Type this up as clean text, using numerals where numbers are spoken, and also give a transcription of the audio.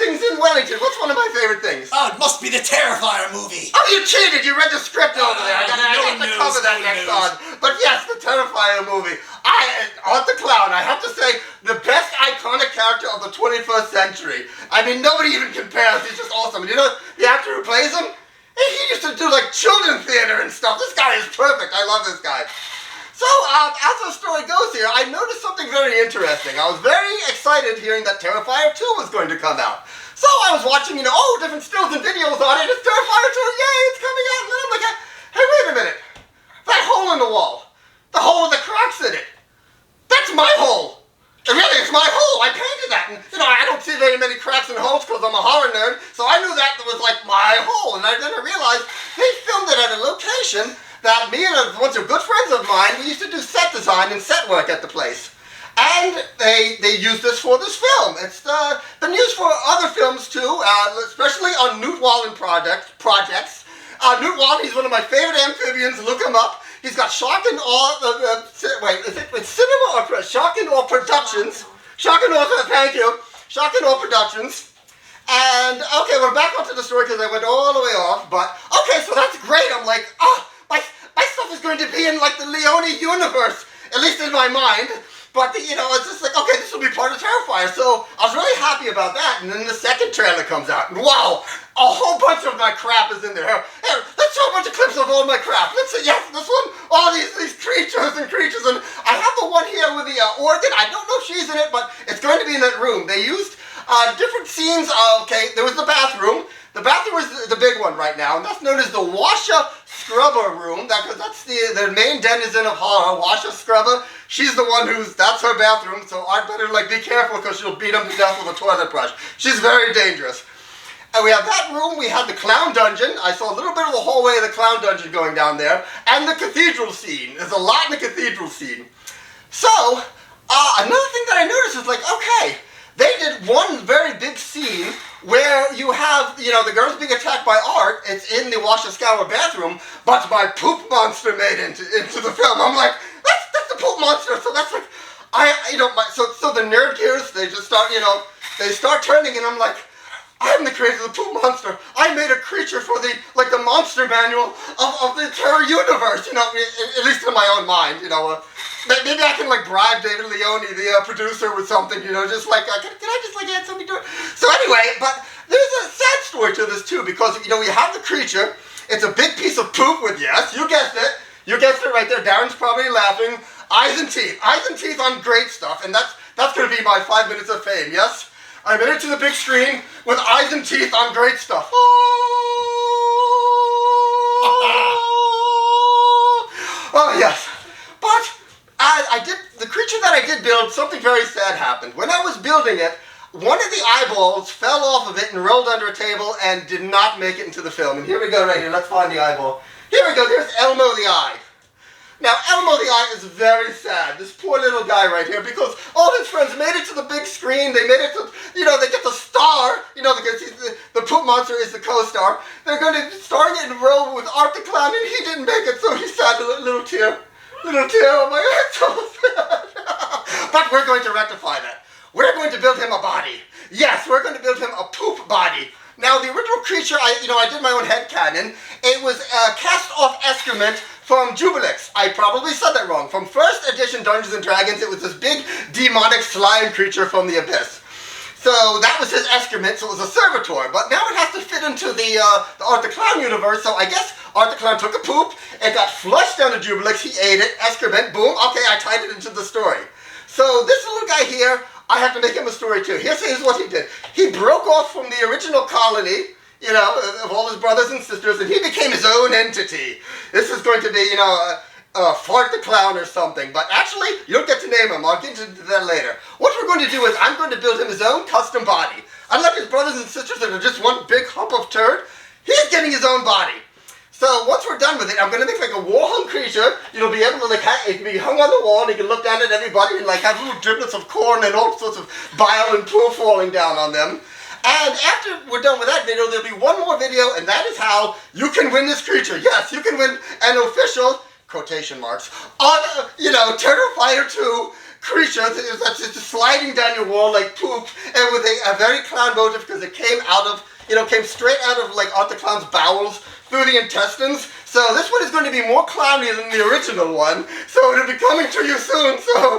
things in Wellington. What's one of my favorite things? Oh, it must be the Terrifier movie. Oh, you cheated! You read the script over there. I have to cover that next on. But yes, the Terrifier movie. Art the Clown, I have to say, the best iconic character of the 21st century. I mean, nobody even compares. He's just awesome. And you know the actor who plays him? He used to do like children's theater and stuff. This guy is perfect. I love this guy. So, as the story goes here, I noticed something very interesting. I was very excited hearing that Terrifier 2 was going to come out. So I was watching, different stills and videos on it. It's Terrifier 2, yay, it's coming out. And then I'm like, hey, wait a minute. That hole in the wall, the hole with the cracks in it, that's my hole. And really, it's my hole. I painted that. And, I don't see very many cracks and holes because I'm a horror nerd. So I knew that was like my hole. And then I realized they filmed it at a location that me and a bunch of good friends of mine, we used to do set design and set work at the place. And they used this for this film. It's been used for other films too, especially on Newt Wallen projects. Newt Wallen, he's one of my favorite amphibians. Look him up. He's got Shock and Awe, it's cinema or Shock and Awe Productions. Shock and Awe, thank you. Shock and Awe Productions. And, okay, we're back onto the story because I went all the way off. But, okay, so that's great. I'm like, my stuff is going to be in, like, the Leone universe, at least in my mind. But, it's just like, okay, this will be part of Terrifier. So I was really happy about that. And then the second trailer comes out. And wow, a whole bunch of my crap is in there. Here, let's show a bunch of clips of all my crap. Let's see, yes, this one, all these creatures. And I have the one here with the organ. I don't know if she's in it, but it's going to be in that room. They used different scenes. Okay, there was the bathroom. The bathroom is the big one right now, and that's known as the washer scrubber room. Because that's the main denizen of horror, washer scrubber. She's the one that's her bathroom, so I'd better be careful because she'll beat him to death with a toilet brush. She's very dangerous. And we have that room, we have the clown dungeon. I saw a little bit of the hallway of the clown dungeon going down there. And the cathedral scene. There's a lot in the cathedral scene. So, another thing that I noticed is okay, they did one very big scene where you have, the girls being attacked by Art. It's in the wash and scour bathroom, but my poop monster made into the film. I'm like, that's the poop monster. So that's like, so the nerd gears, they just start, they start turning, and I'm like, I'm the creator of the poop monster. I made a creature for the monster manual of the terror universe, at least in my own mind, Maybe I can bribe David Leone, the producer, with something, just can I just add something to it? So anyway, but there's a sad story to this too, because we have the creature. It's a big piece of poop with, yes, you guessed it. You guessed it right there. Darren's probably laughing. Eyes and teeth. Eyes and teeth on great stuff, and that's going to be my 5 minutes of fame. Yes, I made it to the big screen with eyes and teeth on great stuff. Oh yes, but. The creature that I did build, something very sad happened. When I was building it, one of the eyeballs fell off of it and rolled under a table and did not make it into the film. And here we go right here. Let's find the eyeball. Here we go. There's Elmo the Eye. Now, Elmo the Eye is very sad. This poor little guy right here, because all his friends made it to the big screen. They made it to, they get the star, because the poop monster is the co-star. They're going to star it in a role with Art the Clown, and he didn't make it, so he's sad, a little tear. Little tear on my head, so sad. But we're going to rectify that. We're going to build him a body. Yes, we're going to build him a poop body. Now, the original creature, I did my own headcanon. It was cast-off excrement from Jubilix. I probably said that wrong. From first edition Dungeons & Dragons, it was this big demonic slime creature from the abyss. So that was his excrement, so it was a servitor. But now it has to fit into the Art the Clown universe, so I guess Art the Clown took a poop, it got flushed down to Jubilix, he ate it, excrement, boom, okay, I tied it into the story. So this little guy here, I have to make him a story too. Here's what he did. He broke off from the original colony, of all his brothers and sisters, and he became his own entity. This is going to be, Fart the Clown or something, but actually, you don't get to name him. I'll get into that later. What we're going to do is I'm going to build him his own custom body. Unlike his brothers and sisters that are just one big hump of turd, he's getting his own body. So once we're done with it, I'm going to make a war-hung creature. You'll be able to it can be hung on the wall, and you can look down at everybody and have little driblets of corn and all sorts of bile and poo falling down on them. And after we're done with that video, there'll be one more video, and that is how you can win this creature. Yes, you can win an official, quotation marks, on, Terrifier 2 creature that's just sliding down your wall like poop, and with a very clown motive because it came out of, came straight out of like Art the Clown's bowels through the intestines. So this one is going to be more clowny than the original one. So it'll be coming to you soon. So